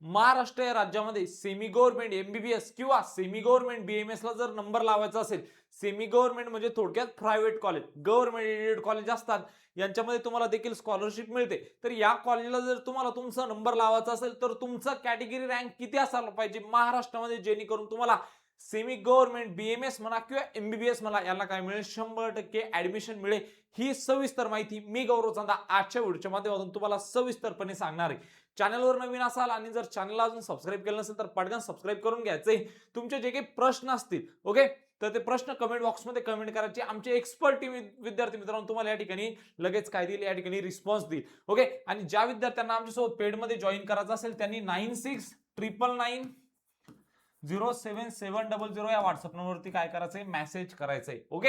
महाराष्ट्र या राज्यामध्ये semi government MBBS किंवा सेमी गव्हर्नमेंट बीएमएस ला जर नंबर लावायचा असेल, सेमी गव्हर्नमेंट म्हणजे थोडक्यात private college, government aided college असतात यांच्यामध्ये तुम्हाला देखील स्कॉलरशिप मिळते. तर या कॉलेजला जर तुम्हाला तुमचा नंबर लावायचा असेल तर तुमचा कॅटेगरी रँक किती असायला पाहिजे महाराष्ट्रामध्ये, जेणेकरून तुम्हाला सेमी गव्हर्नमेंट बीएमएस म्हणा किंवा एमबीबीएस म्हणा याला काय मिळेल, 100% ऍडमिशन मिळेल. ही सविस्तर माहिती मी गौरव चांदा आजच्या व्हिडिओच्या माध्यमातून तुम्हाला सविस्तरपणे सांगणार आहे. चॅनलवर नवीन असाल आणि जर चॅनलला अजून सबस्क्राईब केलं नसेल तर पटकन सबस्क्राईब करून घ्यायचे. तुमचे जे काही प्रश्न असतील ओके, तर ते प्रश्न कमेंट बॉक्समध्ये कमेंट करायचे. आमचे एक्सपर्ट टीम विद्यार्थी मित्रांनो तुम्हाला या ठिकाणी लगेच काय देईल, या ठिकाणी रिस्पॉन्स देईल. ओके, आणि ज्या विद्यार्थ्यांना आमच्यासोबत पेडमध्ये जॉईन करायचं असेल त्यांनी 9699907700 या व्हॉट्सअप नंबरवरती काय करायचंय, मेसेज करायचंय. ओके,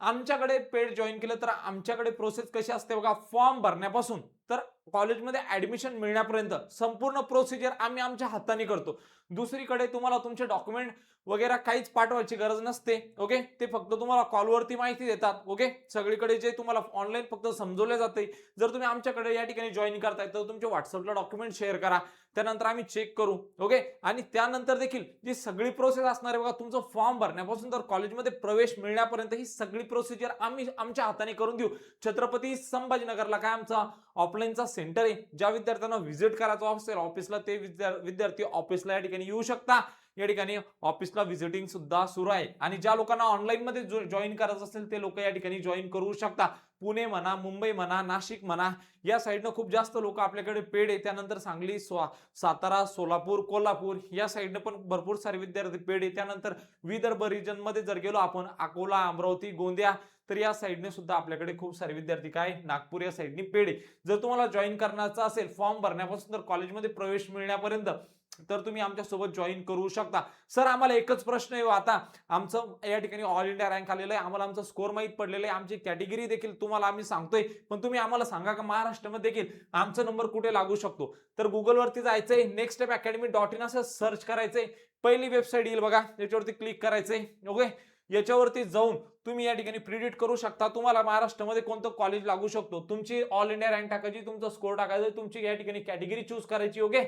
आमच्याकडे पेड जॉईन केलं तर आमच्याकडे प्रोसेस कशी असते बघा, फॉर्म भरण्यापासून तर कॉलेजमध्ये ऍडमिशन मिळण्यापर्यंत संपूर्ण प्रोसिजर आम्ही आमच्या हाताने करतो. दुसरीकडे तुम्हाला तुमचे डॉक्युमेंट वगैरे काहीच पाठवायची गरज नसते. ओके, ते फक्त तुम्हाला कॉलवरती माहिती देतात. ओके, सगळीकडे जे तुम्हाला ऑनलाईन फक्त समजवले जाते. जर तुम्ही आमच्याकडे या ठिकाणी जॉईन करताय तर तुमचे व्हॉट्सअपला डॉक्युमेंट शेअर करा, त्यानंतर आम्ही चेक करू. ओके, आणि त्यानंतर देखील जी सगळी प्रोसेस असणार आहे बघा, तुमचं फॉर्म भरण्यापासून तर कॉलेजमध्ये प्रवेश मिळण्यापर्यंत ही सगळी प्रोसिजर आम्ही आमच्या हाताने करून देऊ. छत्रपती संभाजीनगरला काय आमचा ऑफलाईनचा सेंटर आहे. ज्या विद्यार्थ्यांना व्हिजिट करायचं असेल ऑफिसला ते विद्यार्थी ऑफिसला या ठिकाणी येऊ शकता. या ठिकाणी ऑफिसला व्हिजिटिंग सुद्धा सुरू आहे. आणि ज्या लोकांना ऑनलाईन मध्ये जॉईन करायचं असेल ते लोक या ठिकाणी जॉईन करू शकता. पुणे म्हणा, मुंबई म्हणा, नाशिक म्हणा, या साईडनं खूप जास्त लोक आपल्याकडे पेड आहे. त्यानंतर सांगली, सातारा, सोलापूर, कोल्हापूर या साईडनं पण भरपूर सारे विद्यार्थी पेड आहे. त्यानंतर विदर्भ रिजन मध्ये जर गेलो आपण, अकोला, अमरावती, गोंदिया, तर या साईडने सुद्धा आपल्याकडे खूप सारे विद्यार्थी काय, नागपूर या साईडने पेड आहे. जर तुम्हाला जॉईन करण्याचा असेल फॉर्म भरण्यापासून तर कॉलेजमध्ये प्रवेश मिळण्यापर्यंत तर तुम्ही आमच्या सोबत जॉईन करू शकता. सर आम्हाला एकच प्रश्न आहे, आता आमचं या ठिकाणी ऑल इंडिया रँक आलेलं आहे, आम्हाला आमचा स्कोर माहित पडलेला आहे, आमची कॅटेगरी देखील तुम्हाला आम्ही सांगतोय, पण तुम्ही आम्हाला सांगा का महाराष्ट्रामध्ये देखील आमचा नंबर कुठे लागू शकतो. तर गुगलवरती जायचंय, nextstepacademy.in असं सर्च करायचंय. पहिली वेबसाईट येईल बघा, याच्यावरती क्लिक करायचंय. ओके, याच्यावरती जाऊन तुम्ही या ठिकाणी प्रिडिक्ट करू शकता तुम्हाला महाराष्ट्रामध्ये कोणतं कॉलेज लागू शकतो. तुमची ऑल इंडिया रँक टाकायची, तुमचा स्कोर टाकायचा, तुमची या ठिकाणी कॅटेगरी चूज करायची. ओके,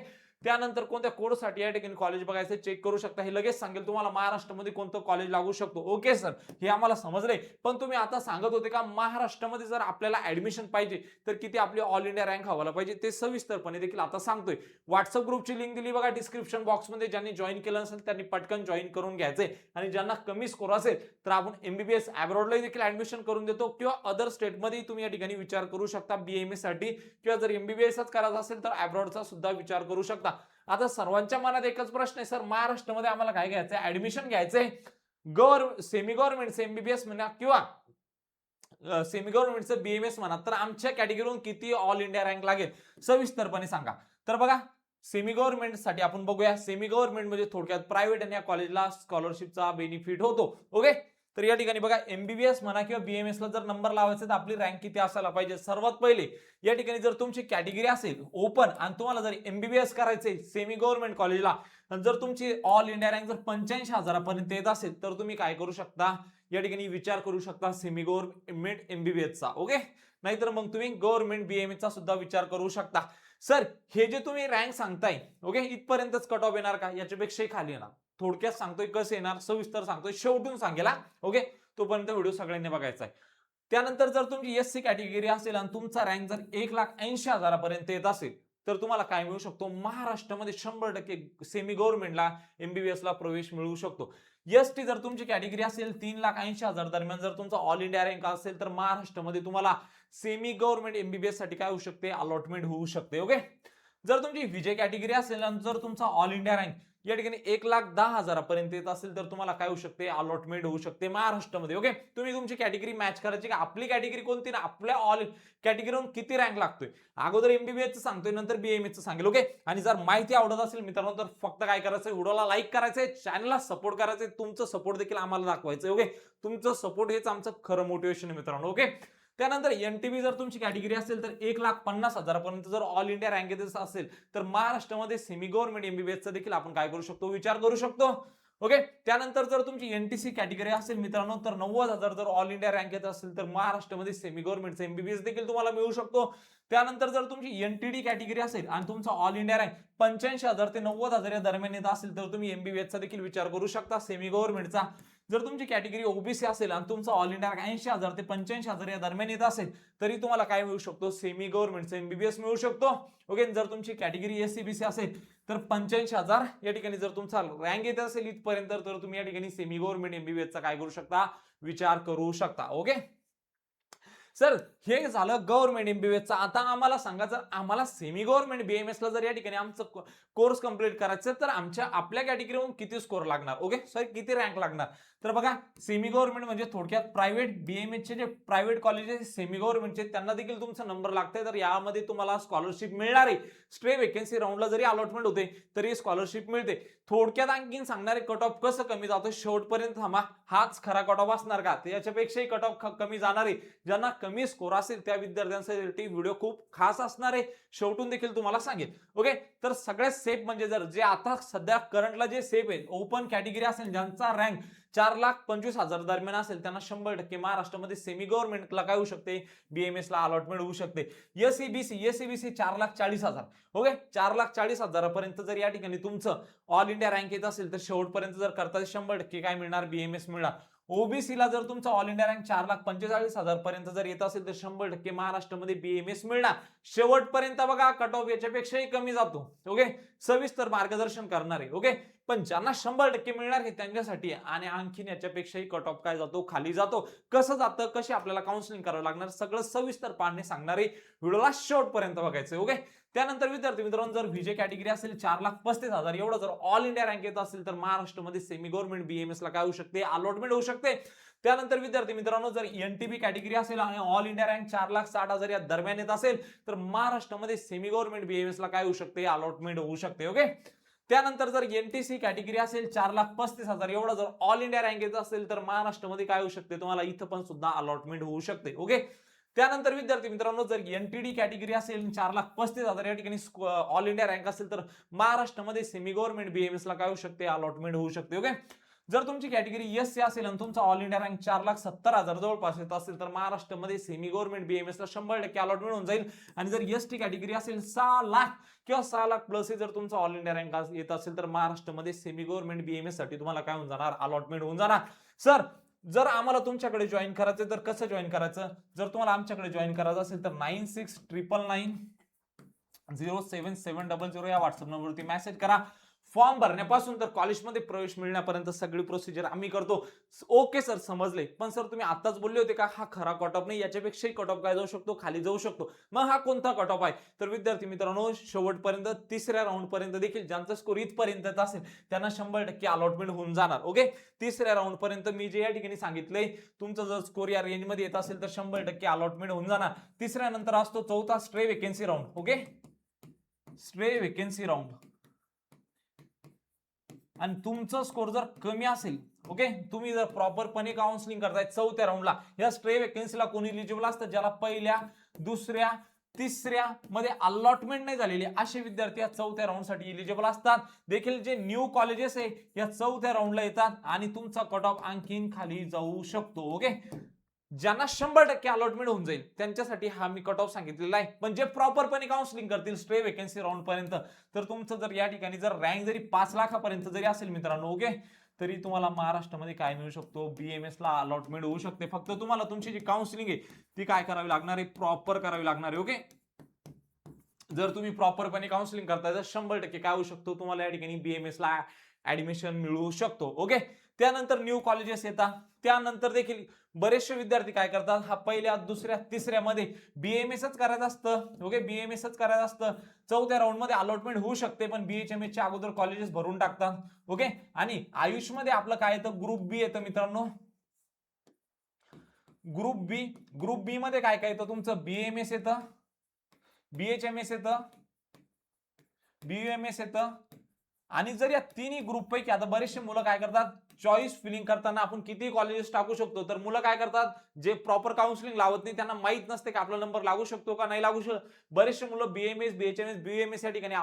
त्यानंतर कोणत्या कोडसाठी या ठिकाणी कॉलेज बघायचं चेक करू शकता. हे लगेच सांगेल तुम्हाला महाराष्ट्रामध्ये कोणतं कॉलेज लागू शकतो. ओके सर, हे आम्हाला समजलंय, पण तुम्ही आता सांगत होते का महाराष्ट्रामध्ये जर आपल्याला ऍडमिशन पाहिजे तर किती आपली ऑल इंडिया रँक हवायला पाहिजे ते सविस्तरपणे देखील आता सांगतोय. व्हॉट्सअप ग्रुपची लिंक दिली बघा डिस्क्रिप्शन बॉक्समध्ये. ज्यांनी जॉईन केलं असेल त्यांनी पटकन जॉईन करून घ्यायचंय. आणि ज्यांना कमी स्कोर असेल तर आपण एमबीबीएस अब्रॉडला देखील ऍडमिशन करून देतो किंवा अदर स्टेटमध्ये तुम्ही या ठिकाणी विचार करू शकता बीएमएस साठी, किंवा जर एमबीबीएसच करायचा असेल तर अब्रॉडचा सुद्धा विचार करू शकता. आता सर्वांच्या मनात एकच प्रश्न आहे, सर महाराष्ट्रामध्ये आम्हाला काय घ्यायचंय, ऍडमिशन घ्यायचंय सेमी गव्हर्नमेंट एमबीबीएस म्हणा किंवा सेमी गव्हर्नमेंटचं बीएमएस म्हणा, तर आमच्या कॅटेगरीवरून किती ऑल इंडिया रँक लागेल सविस्तरपणे सांगा. तर बघा, सेमी गव्हर्नमेंट साठी आपण बघूया. सेमी गव्हर्नमेंट म्हणजे थोडक्यात प्रायव्हेट, आणि या कॉलेजला स्कॉलरशिपचा बेनिफिट होतो. ओके, तर या ठिकाणी बघा एमबीबीएस म्हणा किंवा बीएमएस ला जर नंबर लावायचा तर आपली रँक किती असायला पाहिजे. सर्वात पहिले या ठिकाणी जर तुमची कॅटेगरी असेल ओपन आणि तुम्हाला जर एमबीबीएस करायचे सेमी गव्हर्नमेंट कॉलेजला, जर तुमची ऑल इंडिया रँक जर 85,000 येत असेल तर तुम्ही काय करू शकता, या ठिकाणी विचार करू शकता सेमी गव्हर्नमेंट एमबीबीएसचा. ओके, नाहीतर मग तुम्ही गव्हर्नमेंट बीएमएस चा सुद्धा विचार करू शकता. सर हे जे तुम्ही रँक सांगताय ओके, इथपर्यंतच कट ऑफ येणार का, याच्यापेक्षाही खाली येणार. थोडक्यात सांगतोय कसं येणार, सविस्तर सांगतोय, शेवटून सांगेला. ओके, तोपर्यंत व्हिडिओ सगळ्यांनी बघायचा आहे. त्यानंतर जर तुमची एससी कॅटेगरी असेल आणि तुमचा रँक जर 1,80,000 येत असेल तर तुम्हाला काय मिळू शकतो, महाराष्ट्रामध्ये 100% सेमी गव्हर्नमेंटला एमबीबीएस ला प्रवेश मिळू शकतो. एसटी जर तुमची कॅटेगरी असेल 3,80,000 दरम्यान जर तुमचा ऑल इंडिया रँक असेल तर महाराष्ट्रामध्ये तुम्हाला सेमी गव्हर्नमेंट एमबीबीएस साठी काय होऊ शकते, अलॉटमेंट होऊ शकते. ओके, जर तुमची विजय कॅटेगरी असेल आणि जर तुमचा ऑल इंडिया रँक या ठिकाणी 1,10,000 येत असेल तर तुम्हाला काय होऊ शकते, अलॉटमेंट होऊ शकते महाराष्ट्रामध्ये. ओके, तुम्ही तुमची कॅटेगरी मॅच करायची का, आपली कॅटेगरी कोणती ना, आपल्या ऑल कॅटेगरीवरून किती रँक लागतोय. अगोदर एमबीबीएस सांगतोय, नंतर बीएमएस सांगेल. ओके, आणि जर माहिती आवडत असेल मित्रांनो तर फक्त काय करायचं, व्हिडिओला लाईक करायचंय, चॅनलला सपोर्ट करायचंय. तुमचं सपोर्ट देखील आम्हाला दाखवायचं. ओके, तुमचं सपोर्ट हेच आमचं खरं मोटिवेशन आहे मित्रांनो. ओके, त्यानंतर एनटीबी जर तुमची कॅटेगरी असेल तर 1,50,000 जर ऑल इंडिया रँक असेल तर महाराष्ट्रामध्ये सेमी गव्हर्नमेंट एमबीबीएसचा देखील आपण काय करू शकतो, विचार करू शकतो. ओके. त्यानंतर जर तुमची एनटीसी कॅटेगरी असेल मित्रांनो, तर 90,000 जर ऑल इंडिया रँक येत असेल तर महाराष्ट्रामध्ये सेमी गव्हर्नमेंटचा एमबीबीएस देखील तुम्हाला मिळू शकतो. त्यानंतर जर तुमची एनटीडी कॅटेगरी असेल आणि तुमचा ऑल इंडिया रँक 85,000 ते 90,000 या दरम्यान येत असेल तर तुम्ही एमबीबीएसचा देखील विचार करू शकता सेमी गव्हर्नमेंटचा. जर तुमची कॅटेगरी ओबीसी असेल आणि तुमचा ऑल इंडिया 80,000 ते 85,000 या दरम्यान येत असेल तरी तुम्हाला काय मिळू शकतो, सेमी गव्हर्नमेंटचा एमबीबीएस मिळू शकतो. ओके. जर तुमची कॅटेगरी एससीबीसी असेल तर 85,000 या ठिकाणी जर तुमचा रँक येत असेल इथपर्यंत तर तुम्ही या ठिकाणी सेमी गव्हर्नमेंट एमबीबीएसचा काय करू शकता, विचार करू शकता. ओके. सर हे झालं गव्हर्नमेंट एमबीबीएसचा. आता आम्हाला सांगा, जर आम्हाला सेमी गव्हर्नमेंट बीएमएस ला जर या ठिकाणी आमचं कोर्स कंप्लीट करायचं तर आपल्या कॅटेगरीवरून किती स्कोर लागणार, ओके सॉरी किती रँक लागणार. तर बघा, सेमी गव्हर्नमेंट म्हणजे थोडक्यात प्रायव्हेट बीएमएसचे जे प्रायव्हेट कॉलेजेस सेमी गव्हर्नमेंटचे त्यांना देखील तुमचा नंबर लागतंय. तर यामध्ये तुम्हाला स्कॉलरशिप मिळणार आहे. स्ट्रे वेकेन्सी राऊंडला जरी अलॉटमेंट होते तरी स्कॉलरशिप मिळते. थोडक्यात आणखीन सांगणारे कट ऑफ कसं कमी जातो शेवटपर्यंत थांबा. हाच खरा कट ऑफ असणार का, याच्यापेक्षाही कट ऑफ कमी जाणार आहे. ज्यांना कमी स्कोर असेल त्या विद्यार्थ्यांसाठी व्हिडिओ खूप खास असणार आहे. शेवटून देखील तुम्हाला सांगेल. ओके. तर सगळ्यात सेफ म्हणजे जर जे आता सध्या करंटला जे सेफ आहे, ओपन कॅटेगरी असेल ज्यांचा रँक 4,25,000 दरम्यान असेल त्यांना 100% महाराष्ट्रामध्ये सेमी गव्हर्नमेंटला काय होऊ शकते, बीएमएस ला अलॉटमेंट होऊ शकते. एसईबीसी 4,40,000. ओके. 4,40,000 पर्यंत जर या ठिकाणी तुमचं ऑल इंडिया रँक येत असेल तर शेवटपर्यंत जर करता 100% काय मिळणार, बीएमएस मिळणार. ओबीसी ला जर तुमचा ऑल इंडिया रँक 4,45,000 पर्यंत जर येत असेल तर 100% महाराष्ट्रामध्ये बीएमएस मिळणार. शेवटपर्यंत बघा कट ऑफ याच्यापेक्षाही कमी जातो. ओके. सविस्तर मार्गदर्शन करणार आहे. ओके. पण ज्यांना 100% मिळणार हे त्यांच्यासाठी आणि आणखीन याच्यापेक्षाही कट ऑफ काय जातो, खाली जातो. कसं जातं, कशी आपल्याला काउन्सिलिंग करावं लागणार, सगळं सविस्तर पाहणे सांगणारे व्हिडिओला शेवटपर्यंत बघायचं. ओके. त्यानंतर विद्यार्थी मित्रांनो, जर व्हीजे कॅटेगरी असेल 4,35,000 एवढं जर ऑल इंडिया रँक येत असेल तर महाराष्ट्रामध्ये सेमी गव्हर्नमेंट बीएमएस ला काय होऊ शकते, अलॉटमेंट होऊ शकते. त्यानंतर विद्यार्थी मित्रांनो, जर एनटीबी कॅटेगरी असेल आणि ऑल इंडिया रँक 4,60,000 या दरम्यान येत असेल तर महाराष्ट्रामध्ये सेमी गव्हर्नमेंट बीएमएस ला काय होऊ शकते, अलॉटमेंट होऊ शकते. ओके. त्यानंतर जर एनटीसी कॅटेगरी असेल 4,35,000 एवढा जर ऑल इंडिया रँक येत असेल तर महाराष्ट्रामध्ये काय होऊ शकते, तुम्हाला इथं पण सुद्धा अलॉटमेंट होऊ शकते. ओके. त्यानंतर विद्यार्थी मित्रांनो, जर एनटीडी कॅटेगरी असेल 4,35,000 या ठिकाणी ऑल इंडिया रँक असेल तर महाराष्ट्रामध्ये सेमी गव्हर्नमेंट बीएमएस ला काय होऊ शकते, अलॉटमेंट होऊ शकते. ओके. जर तुमची कॅटेगरी एससी असेल आणि तुमचा ऑल इंडिया रँक 4,70,000 जवळपास येत असेल तर महाराष्ट्रामध्ये सेमी गव्हर्नमेंट बीएमएस ला 100% अलॉटमेंट होऊन जाईल. आणि जर एसटी कॅटेगरी असेल 6 लाख किंवा 6 लाख प्लस जर तुमचा ऑल इंडिया रँक येत असेल तर महाराष्ट्रामध्ये सेमी गव्हर्नमेंट बीएमएस साठी तुम्हाला काय होऊन जाणार, अलॉटमेंट होऊन जाणार. सर जर आम्हाला तुमच्याकडे जॉईन करायचं तर कसं जॉईन करायचं, जर तुम्हाला आमच्याकडे जॉईन करायचं असेल तर 9699907700 या व्हॉट्सअप नंबरवरती मेसेज करा. फॉर्म भरण्यापासून तर कॉलेजमध्ये प्रवेश मिळण्यापर्यंत सगळी प्रोसिजर आम्ही करतो. ओके सर, समजले. पण सर तुम्ही आताच बोलले होते का हा खरा कट ऑफ नाही, याच्यापेक्षाही कट ऑफ काय जाऊ शकतो, खाली जाऊ शकतो. मग हा कोणता कट ऑफ आहे, तर विद्यार्थी मित्रांनो शेवटपर्यंत तिसऱ्या राऊंड पर्यंत देखील ज्यांचा स्कोर इथपर्यंत असेल त्यांना 100% अलॉटमेंट होऊन जाणार. ओके. तिसऱ्या राऊंड पर्यंत मी जे या ठिकाणी सांगितलंय, तुमचा जर स्कोर या रेंज मध्ये येत असेल तर 100% अलॉटमेंट होऊन जाणार. तिसऱ्या नंतर असतो चौथा stray vacancy round. Okay. Stray vacancy round आणि तुमचा स्कोर जर कमी असेल, ओके, तुम्ही जर प्रॉपरपणे काउन्सिलिंग करताय चौथ्या राऊंडला, या स्ट्रे वेकेन्सीला कोणी एलिजिबल असतं, ज्याला पहिल्या, दुसऱ्या, तिसऱ्या मध्ये अलॉटमेंट नाही झालेली असे विद्यार्थी या चौथ्या राऊंड साठी एलिजिबल असतात. देखील जे न्यू कॉलेजेस आहे या चौथ्या राऊंडला येतात आणि तुमचा कट ऑफ आणखीन खाली जाऊ शकतो. ओके. ज्यांना 100% अलॉटमेंट होऊन जाईल त्यांच्यासाठी हा मी कट ऑफ सांगितलेला आहे. पण जे प्रॉपरपणे काउन्सिलिंग करतील स्ट्रे वेकेन्सी राऊंड पर्यंत, तर तुमचं जर या ठिकाणी जर रँक जरी 5 लाखापर्यंत जरी असेल मित्रांनो, ओके, तरी तुम्हाला महाराष्ट्रामध्ये काय मिळू शकतो, बीएमएस ला अलॉटमेंट होऊ शकते. फक्त तुम्हाला तुमची जी काउन्सिलिंग आहे ती काय करावी लागणार आहे, प्रॉपर करावी लागणार आहे. ओके. जर तुम्ही प्रॉपरपणे काउन्सिलिंग करताय तर 100% काय होऊ शकतो, तुम्हाला या ठिकाणी बीएमएस ला ऍडमिशन मिळू शकतो. ओके. त्यानंतर न्यू कॉलेजेस येतात. त्यानंतर देखील बरेचसे विद्यार्थी काय करतात, हा पहिल्या, दुसऱ्या, तिसऱ्या मध्ये बीएमएसच करायचं असतं. ओके. बीएमएसच करायचं असतं. चौथ्या राऊंड मध्ये अलॉटमेंट होऊ शकते पण बीएचएमएस च्या अगोदर कॉलेजेस भरून टाकतात. ओके. आणि आयुष मध्ये आपलं काय येतं, ग्रुप बी येतं मित्रांनो. ग्रुप बी मध्ये काय काय येतं, तुमचं बीएमएस येतं, बीएचएमएस येतं, बीयूएमएस येतं. आणि जर या तिन्ही ग्रुप पैकी आता बरेचसे मुलं काय करतात, चॉईस फिलिंग करताना आपण किती कॉलेजेस टाकू शकतो, तर मुलं काय करतात, जे प्रॉपर काउन्सिलिंग लावत नाही त्यांना माहित नसते की आपला नंबर लागू शकतो का नाही लागू शकतो. बरेचसे मुलं बीएमएस, बीएचएमएस, बीयूएमएस या ठिकाणी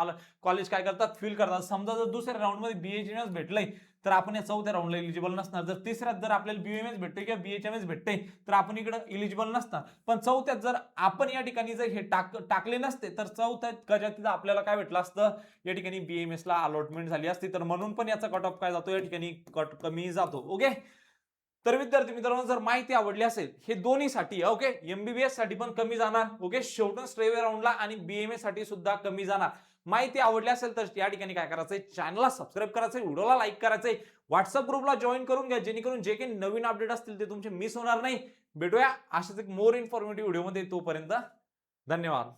कॉलेज काय करतात, फिल करतात. समजा जर दुसऱ्या राऊंड मध्ये बीएचएमएस भेटलंय तर आपण या चौथ्या राऊंडला इलिजिबल नसणार. जर तिसऱ्यात जर आपल्याला बीएमएस भेटते किंवा बीएचएमएस भेटते तर आपण इकडे इलिजिबल नसणार. पण चौथ्यात जर आपण या ठिकाणी जर हे टाकले नसते तर चौथ्यात कदाचित आपल्याला काय भेटलं असतं, या ठिकाणी बीएमएस ला अलॉटमेंट झाली असती. तर म्हणून पण याचा कट ऑफ काय जातो, या ठिकाणी कट कमी जातो. ओके. तर विद्यार्थी मित्रांनो, जर माहिती आवडली असेल हे दोन्हीसाठी, ओके, एमबीबीएस साठी पण कमी जाणार, ओके, शेवटून स्ट्रेवे राऊंडला आणि बीएमएस साठी सुद्धा कमी जाणार. माहिती आवडली असेल तर या ठिकाणी काय करायचंय, चॅनलला सबस्क्राईब करायचंय, व्हिडिओला लाईक करायचंय, व्हॉट्सअप ग्रुपला जॉईन करून घ्या, जेणेकरून जे काही नवीन अपडेट असतील ते तुमचे मिस होणार नाही. भेटूया अशाच एक मोर इन्फॉर्मेटिव्ह व्हिडिओमध्ये. तोपर्यंत धन्यवाद.